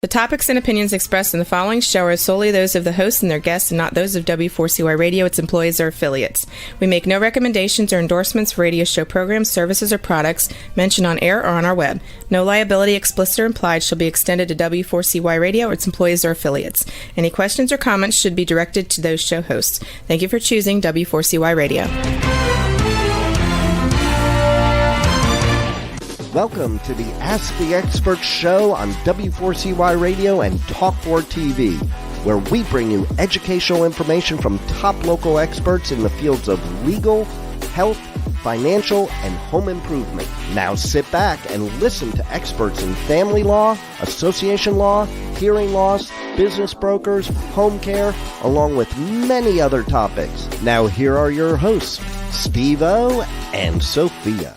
topics and opinions expressed in the following show are solely those of the hosts and their guests and not those of W4CY Radio, its employees, or affiliates. We make no recommendations or endorsements for radio show programs, services, or products mentioned on air or on our web. No liability, explicit or implied, shall be extended to W4CY Radio, its employees, or affiliates. Any questions or comments should be directed to those show hosts. Thank you for choosing W4CY Radio. Welcome to the Ask the Expert show on W4CY Radio and Talk4 TV, where we bring you educational information from top local experts in the fields of legal, health, financial, and home improvement. Now sit back and listen to experts in family law, association law, hearing loss, business brokers, home care, along with many other topics. Now here are your hosts, Steve-O and Sophia.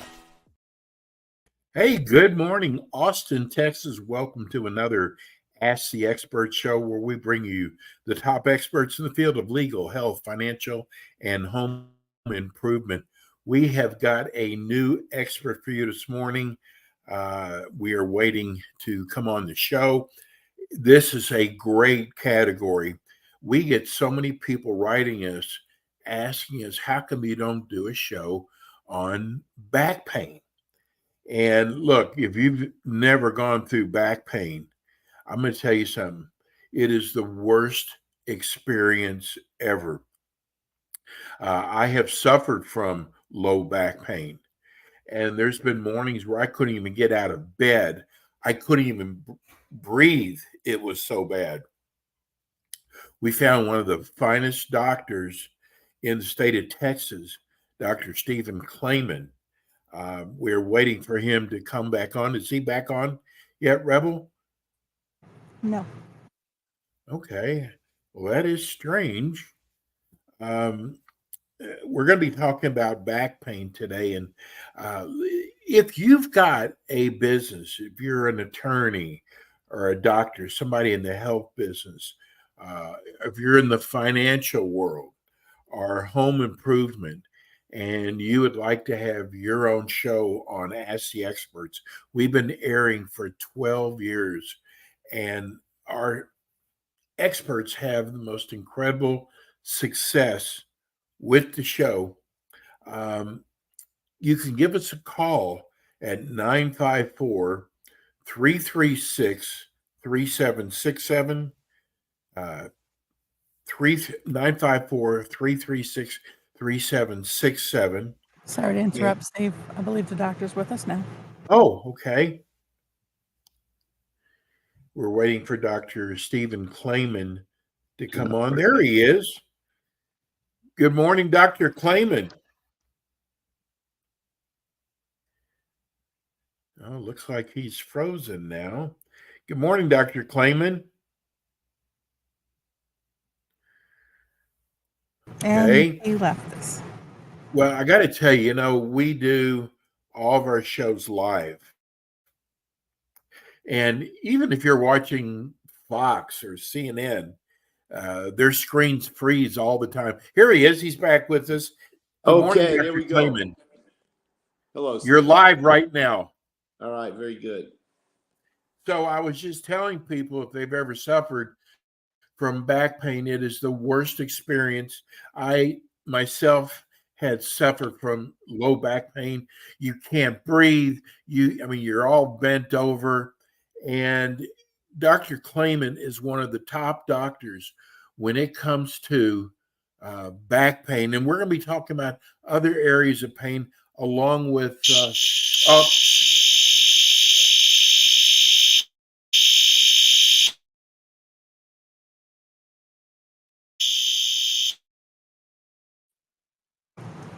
Hey, good morning, Austin, Texas. Welcome to another Ask the Expert show where we bring you the top experts in the field of legal, health, financial, and home improvement. We have got a new expert for you this morning. We are waiting to come on the show. This is a great category. We get so many people writing us, asking us, how come you don't do a show on back pain? And look, if you've never gone through back pain, I'm going to tell you something. It is the worst experience ever. I have suffered from low back pain, and there's been mornings where I couldn't even get out of bed. I couldn't even breathe. It was so bad. We found one of the finest doctors in the state of Texas, Dr. Stephen Klayman. We're waiting for him to come back on. Is he back on yet, Rebel? No. Okay. Well, that is strange. We're going to be talking about back pain today. And if you've got a business, if you're an attorney or a doctor, somebody in the health business, if you're in the financial world or home improvement, and you would like to have your own show on Ask the Experts, we've been airing for 12 years, and our experts have the most incredible success with the show. You can give us a call at 954-336-3767, 954-336-3767. Sorry to interrupt, Steve. I believe the doctor's with us now. Oh, okay. We're waiting for Dr. Stephen Klayman to come on. There he is. Good morning, Dr. Klayman. Oh, looks like he's frozen now. Good morning, Dr. Klayman. And he left us. Well, I got to tell you, we do all of our shows live. And even if you're watching Fox or CNN, their screens freeze all the time. Here he is. He's back with us. Good morning, there we go. Klayman. Hello, Steve. You're live right now. All right, very good. So I was just telling people, if they've ever suffered from back pain, it is the worst experience. I myself had suffered from low back pain. You can't breathe. You're all bent over. And Dr. Klayman is one of the top doctors when it comes to back pain. And we're going to be talking about other areas of pain along with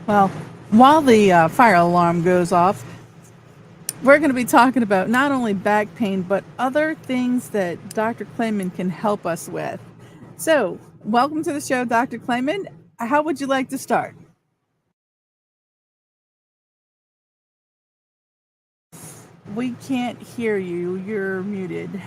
Well, while the fire alarm goes off, we're going to be talking about not only back pain, but other things that Dr. Klayman can help us with. So, welcome to the show, Dr. Klayman. How would you like to start? We can't hear you. You're muted.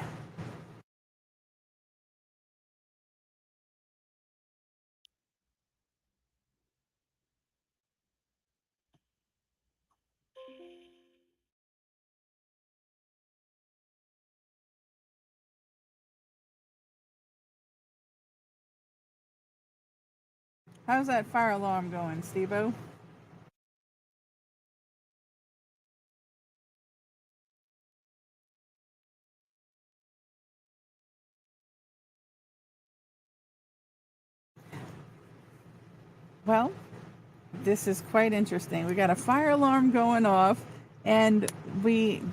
How's that fire alarm going, Steve-O? Well, this is quite interesting. We got a fire alarm going off, and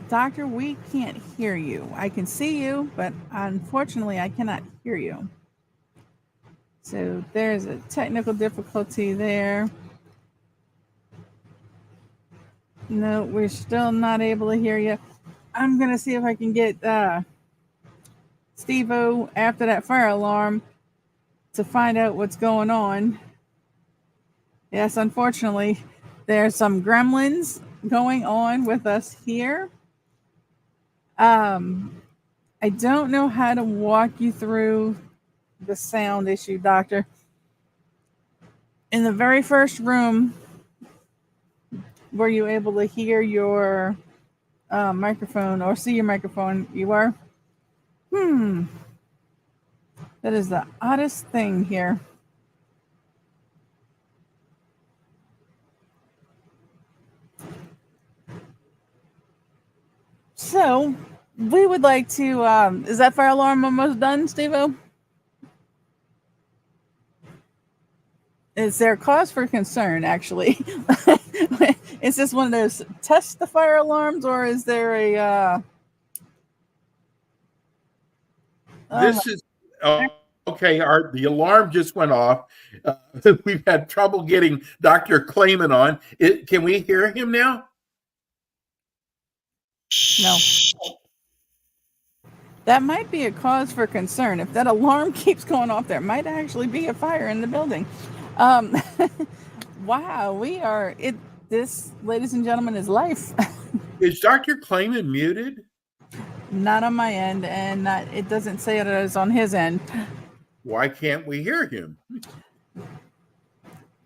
doctor, we can't hear you. I can see you, but unfortunately, I cannot hear you. So there's a technical difficulty there. No, we're still not able to hear you. I'm gonna see if I can get Steve-O after that fire alarm to find out what's going on. Yes, unfortunately, there's some gremlins going on with us here. I don't know how to walk you through the sound issue, doctor. In the very first room, were you able to hear your microphone or see your microphone? You were? That is the oddest thing here. So, we would like to, is that fire alarm almost done, Steve-O? Is there cause for concern, actually? Is this one of those test the fire alarms, or is there a... This is okay. The alarm just went off. We've had trouble getting Dr. Clayman on. Can we hear him now? No. That might be a cause for concern. If that alarm keeps going off, there might actually be a fire in the building. Wow, this, ladies and gentlemen, is life. Is Dr. Clayman muted? Not on my end, and it doesn't say it is on his end. Why can't we hear him?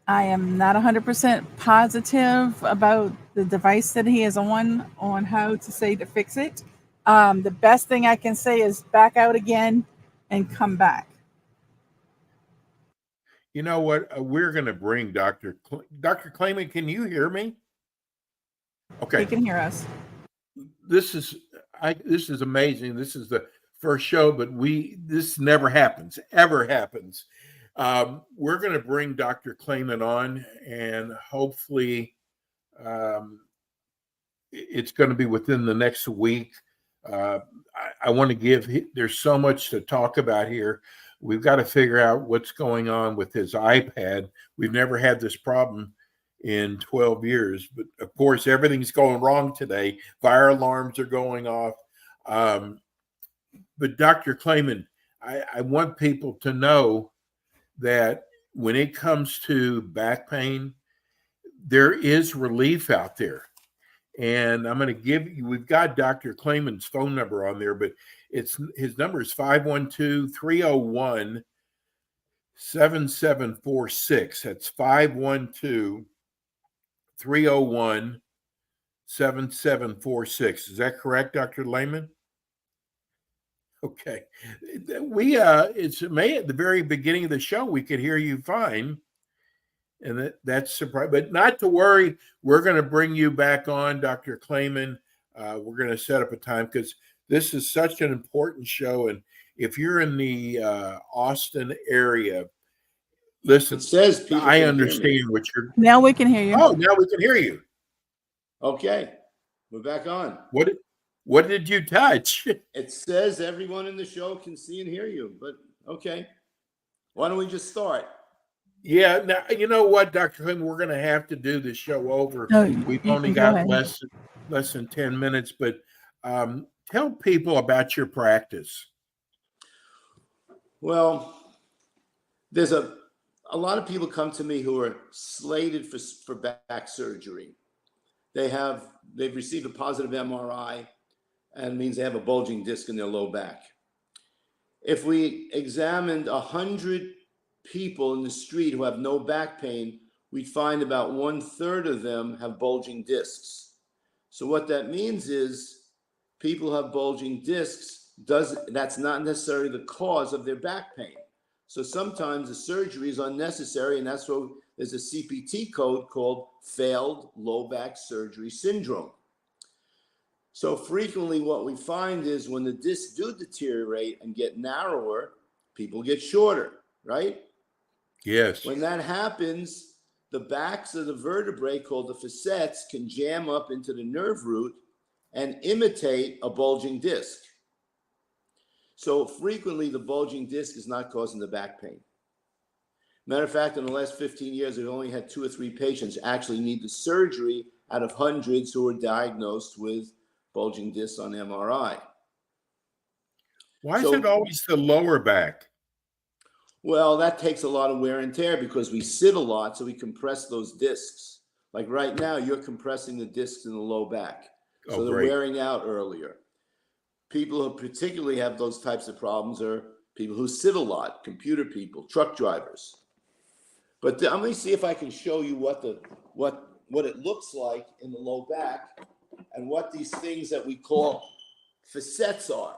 I am not 100% positive about the device that he is on how to say to fix it. The best thing I can say is back out again and come back. You know what? We're going to bring Dr. Clayman. Can you hear me? Okay. He can hear us. This is amazing. This is the first show, but this never happens, ever happens. We're going to bring Dr. Clayman on, and hopefully it's going to be within the next week. I want to there's so much to talk about here. We've got to figure out what's going on with his iPad. We've never had this problem in 12 years, but of course, everything's going wrong today. Fire alarms are going off. But Dr. Clayman, I want people to know that when it comes to back pain, there is relief out there. And I'm going to we've got Dr. Clayman's phone number on there, but his number is 512-301-7746. That's 512-301-7746. Is that correct, Dr. Lehman? Okay. It's May at the very beginning of the show, we could hear you fine. And that's surprising, but not to worry. We're going to bring you back on, Dr. Clayman. We're going to set up a time because this is such an important show. And if you're in the Austin area, listen, it says people I understand what you're. Now we can hear you. Oh, now we can hear you. Okay, we're back on. What did you touch? It says everyone in the show can see and hear you, but okay. Why don't we just start? Yeah, now you know what, Dr. Clayman, we're going to have to do the show over. We've only got less than 10 minutes, but tell people about your practice. Well, there's a lot of people come to me who are slated for back surgery. They've received a positive MRI, and it means they have a bulging disc in their low back. If we examined 100 people in the street who have no back pain, we'd find about 1/3 of them have bulging discs. So what that means is people who have bulging discs, that's not necessarily the cause of their back pain. So sometimes the surgery is unnecessary, and that's why there's a CPT code called failed low back surgery syndrome. So frequently what we find is when the discs do deteriorate and get narrower, people get shorter, right? Yes. When that happens, the backs of the vertebrae, called the facets, can jam up into the nerve root and imitate a bulging disc. So frequently the bulging disc is not causing the back pain. Matter of fact, in the last 15 years, we've only had 2 or 3 patients actually need the surgery out of hundreds who were diagnosed with bulging discs on MRI. Why is it always the lower back? Well, that takes a lot of wear and tear because we sit a lot, so we compress those discs. Like right now, you're compressing the discs in the low back. So they're wearing out earlier. People who particularly have those types of problems are people who sit a lot, computer people, truck drivers. But let me see if I can show you what it looks like in the low back and what these things that we call facets are.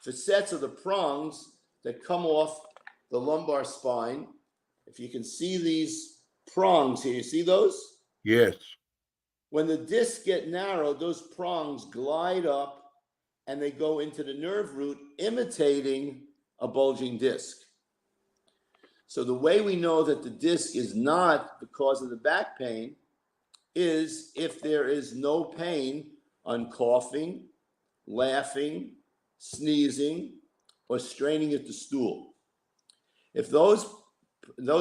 Facets are the prongs that come off the lumbar spine. If you can see these prongs here, you see those? Yes. When the discs get narrow, those prongs glide up and they go into the nerve root, imitating a bulging disc. So the way we know that the disc is not the cause of the back pain is if there is no pain on coughing, laughing, sneezing, or straining at the stool. If those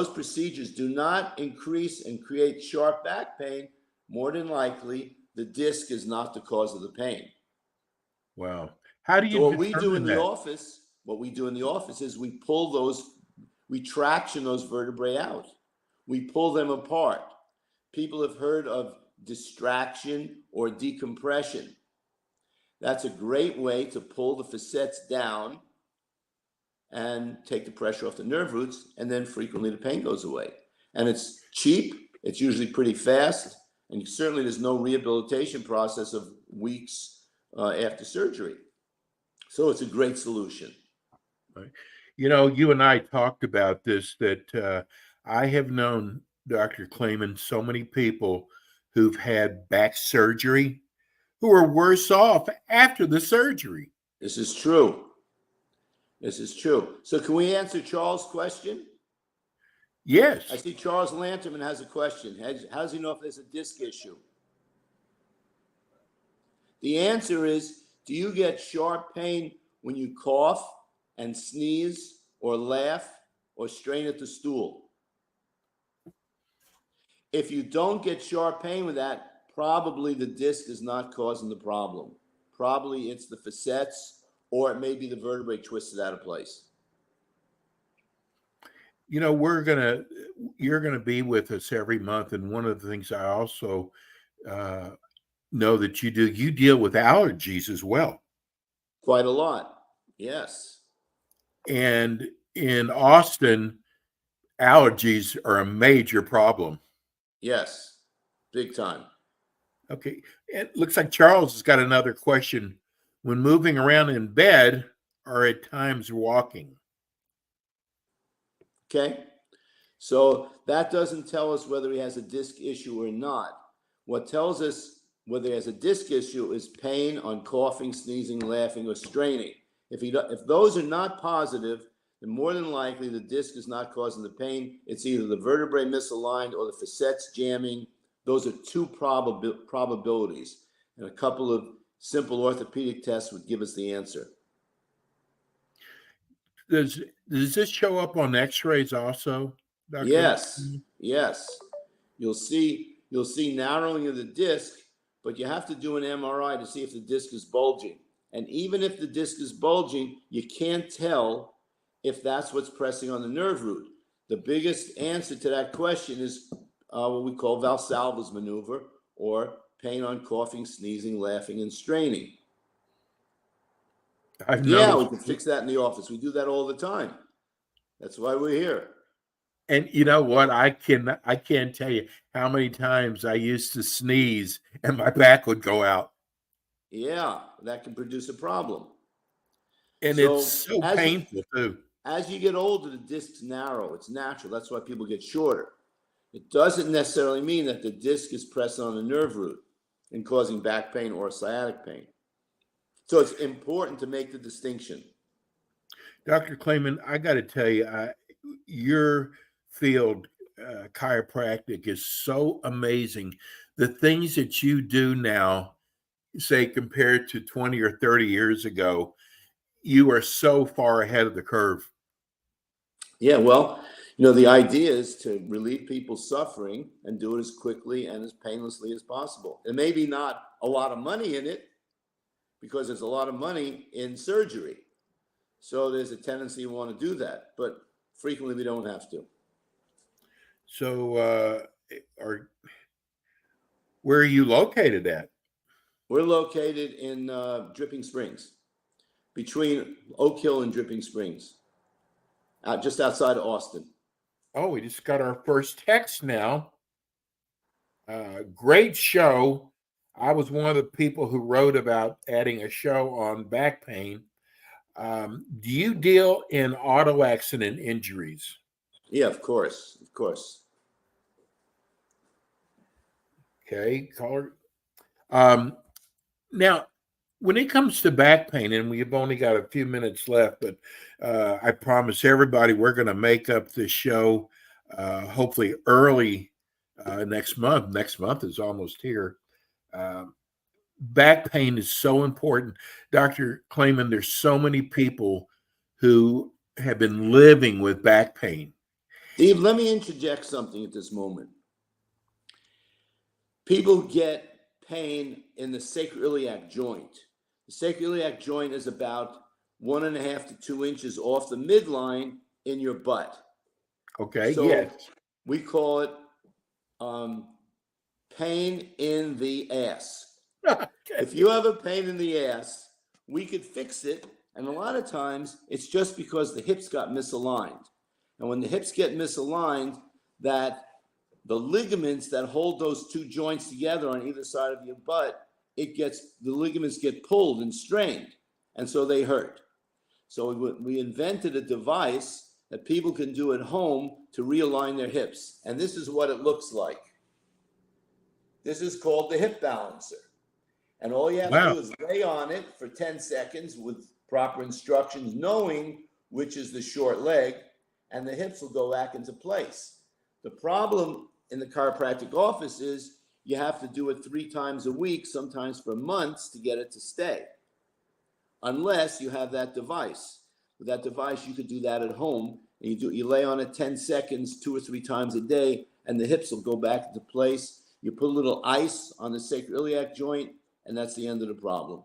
procedures do not increase and create sharp back pain, more than likely the disc is not the cause of the pain. Wow. How do you So what we do in the office is we traction those vertebrae out. We pull them apart. People have heard of distraction or decompression. That's a great way to pull the facets down and take the pressure off the nerve roots, and then frequently the pain goes away. And it's cheap, it's usually pretty fast, and certainly there's no rehabilitation process of weeks after surgery. So it's a great solution. Right. You know, you and I talked about this, that I have known, Dr. Clayman, so many people who've had back surgery who are worse off after the surgery. This is true. So can we answer Charles' question? Yes. I see Charles Lanterman has a question. How does he know if there's a disc issue? The answer is, do you get sharp pain when you cough and sneeze or laugh or strain at the stool? If you don't get sharp pain with that, probably the disc is not causing the problem. Probably it's the facets, or it may be the vertebrae twisted out of place. You know, you're gonna be with us every month, and one of the things I also know that you deal with allergies as well. Quite a lot, yes. And in Austin, allergies are a major problem. Yes, big time. Okay. It looks like Charles has got another question. When moving around in bed or at times walking? Okay. So that doesn't tell us whether he has a disc issue or not. What tells us whether he has a disc issue is pain on coughing, sneezing, laughing, or straining. If those are not positive, then more than likely the disc is not causing the pain. It's either the vertebrae misaligned or the facets jamming. Those are 2 probabilities. And a couple of simple orthopedic tests would give us the answer. Does this show up on x-rays also, Dr.? Yes. You'll see narrowing of the disc, but you have to do an MRI to see if the disc is bulging. And even if the disc is bulging, you can't tell if that's what's pressing on the nerve root. The biggest answer to that question is what we call Valsalva's maneuver, or pain on coughing, sneezing, laughing, and straining. Yeah, we can fix that in the office. We do that all the time. That's why we're here. And you know what? I can't tell you how many times I used to sneeze and my back would go out. Yeah, that can produce a problem. And it's so painful too. As you get older, the discs narrow. It's natural. That's why people get shorter. It doesn't necessarily mean that the disc is pressing on the nerve root and causing back pain or sciatic pain. So it's important to make the distinction. Dr. Clayman, I got to tell you, your field, chiropractic, is so amazing. The things that you do now, say compared to 20 or 30 years ago, you are so far ahead of the curve. Yeah, well, the idea is to relieve people's suffering and do it as quickly and as painlessly as possible. There may be not a lot of money in it because there's a lot of money in surgery. So there's a tendency you want to do that, but frequently we don't have to. So, where are you located at? We're located in Dripping Springs, between Oak Hill and Dripping Springs, just outside of Austin. Oh, we just got our first text now. Great show. I was one of the people who wrote about adding a show on back pain. Do you deal in auto accident injuries? Yeah, of course. Okay, caller. Now, when it comes to back pain, and we've only got a few minutes left, but I promise everybody we're going to make up this show hopefully early next month. Next month is almost here. Back pain is so important. Dr. Clayman, there's so many people who have been living with back pain. Steve, let me interject something at this moment. People get pain in the sacroiliac joint. The sacroiliac joint is about 1.5 to 2 inches off the midline in your butt. Okay, so yes. We call it pain in the ass. Okay. If you have a pain in the ass, we could fix it. And a lot of times it's just because the hips got misaligned. And when the hips get misaligned, that the ligaments that hold those two joints together on either side of your butt, the ligaments get pulled and strained, and so they hurt. So we invented a device that people can do at home to realign their hips. And this is what it looks like. This is called the hip balancer. And all you have to do is lay on it for 10 seconds with proper instructions, knowing which is the short leg, and the hips will go back into place. The problem in the chiropractic office is you have to do it 3 times a week, sometimes for months, to get it to stay, unless you have that device. With that device, you could do that at home, and you lay on it 10 seconds, 2 or 3 times a day, and the hips will go back into place. You put a little ice on the sacroiliac joint, and that's the end of the problem.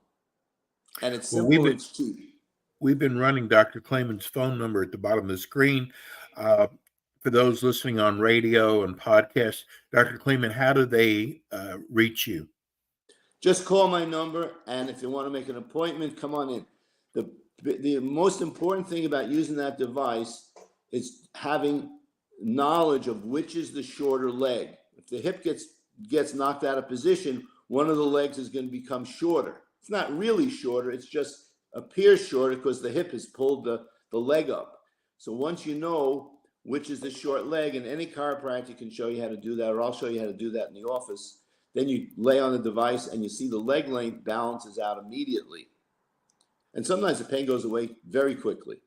And it's simple, it's cheap. We've been running Dr. Clayman's phone number at the bottom of the screen. For those listening on radio and podcasts, Dr. Clayman, how do they reach you? Just call my number, and if you want to make an appointment, come on in. The most important thing about using that device is having knowledge of which is the shorter leg. If the hip gets knocked out of position, one of the legs is going to become shorter. It's not really shorter, it's just appears shorter because the hip has pulled the leg up. So once you know which is the short leg, and any chiropractor can show you how to do that, or I'll show you how to do that in the office, then you lay on the device and you see the leg length balances out immediately. And sometimes the pain goes away very quickly.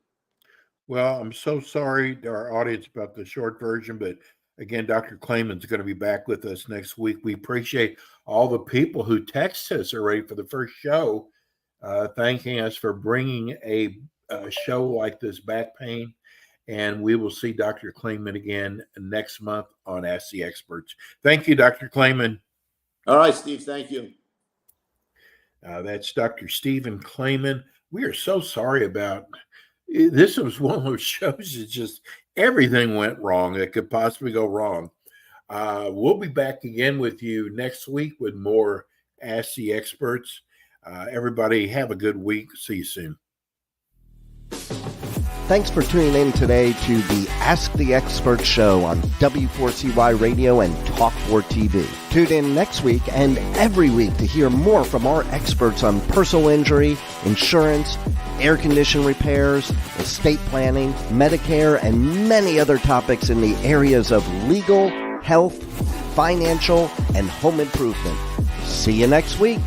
Well, I'm so sorry to our audience about the short version, but again, Dr. Clayman's going to be back with us next week. We appreciate all the people who text us already for the first show, thanking us for bringing a show like this, back pain. And we will see Dr. Clayman again next month on Ask the Experts. Thank you, Dr. Clayman. All right, Steve, thank you. That's Dr. Stephen Clayman. We are so sorry about this. Was one of those shows that just everything went wrong that could possibly go wrong. We'll be back again with you next week with more Ask the Experts. Everybody have a good week. See you soon. Thanks for tuning in today to the Ask the Expert show on W4CY Radio and Talk4 TV. Tune in next week and every week to hear more from our experts on personal injury, insurance, air condition repairs, estate planning, Medicare, and many other topics in the areas of legal, health, financial, and home improvement. See you next week.